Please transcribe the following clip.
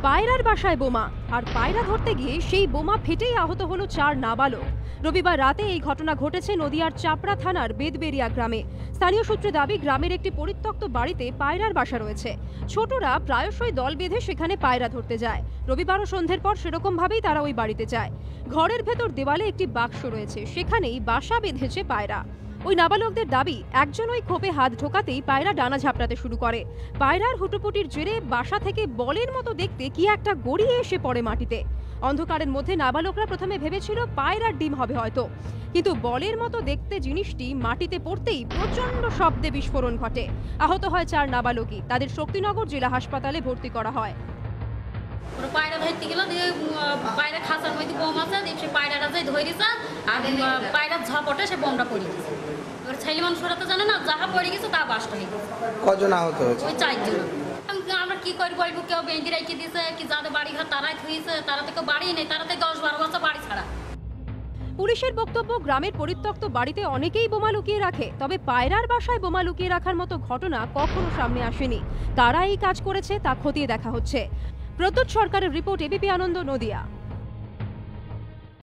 পায়রার বাসায় বোমা, আর পায়রা ধরতে গিয়ে সেই বোমা ফেটেই আহত হলো 4 নাবালক। রবিবার রাতে এই ঘটনা ঘটেছে নদিয়ার চাপড়া থানার বেদবেরিয়া গ্রামে। স্থানীয় সূত্রে দাবি, গ্রামের একটি পরিত্যক্ত বাড়িতে পায়রার বাসা রয়েছে। ছোটরা প্রায়শই দল বেঁধে সেখানে পায়রা ধরতে যায়। রবিবারও সন্ধ্যের পর সেরকম ভাবেই তারা ওই বাড়িতে যায়। ঘরের ভেতর দেওয়ালে একটি বাক্স রয়েছে, সেখানেই বাসা বেঁধেছে পায়রা। ওই নাবালকদের দাবি, একজন ওই খোপে হাত ঢোকাতেই পায়রা ডানা ঝাপটাতে শুরু করে। পায়রার হুটোপুটির জেরে বাসা থেকে বলের মতো দেখতে কি একটা গড়িয়ে এসে পড়ে মাটিতে। অন্ধকারের মধ্যে নাবালকরা প্রথমে ভেবেছিল পায়রার ডিম হবে হয়তো, কিন্তু বলের মতো দেখতে জিনিসটি মাটিতে পড়তেই প্রচন্ড শব্দে বিস্ফোরণ ঘটে। আহত হয় 4 নাবালকই। তাদের শক্তিনগর জেলা হাসপাতালে ভর্তি করা হয়। পায়রা ধরতে গেল, পায়রা খাঁচার মধ্যে বোম আছে, সে পায়রাটা যে ধরেছে আর পায়রার ঝাপটে সে বোমটা পড়ে গেছে। এবার ছেলে মানুষরা তো জানে না, যাহা পড়ে গেছে তা বাস্ট হয়ে গেছে। কজন আহত হয়েছে? ওই 4 জন। আমরা কি করি বলবো, কেউ বেঁধে রেখে দিয়েছে, কি যাদের বাড়ি ঘর তারাই থুয়েছে, তারা তো কেউ বাড়ি নেই, তারা তো 10-12 বছর বাড়ি ছাড়া। পুলিশের বক্তব্য, গ্রামের পরিত্যক্ত বাড়িতে অনেকেই বোমা লুকিয়ে রাখে, তবে পায়রার বাসায় বোমা লুকিয়ে রাখার মতো ঘটনা কখনো সামনে আসেনি। কারা এই কাজ করেছে তা খতিয়ে দেখা হচ্ছে। প্রদ্যোৎ সরকারের রিপোর্ট, এবিপি আনন্দ, নদিয়া।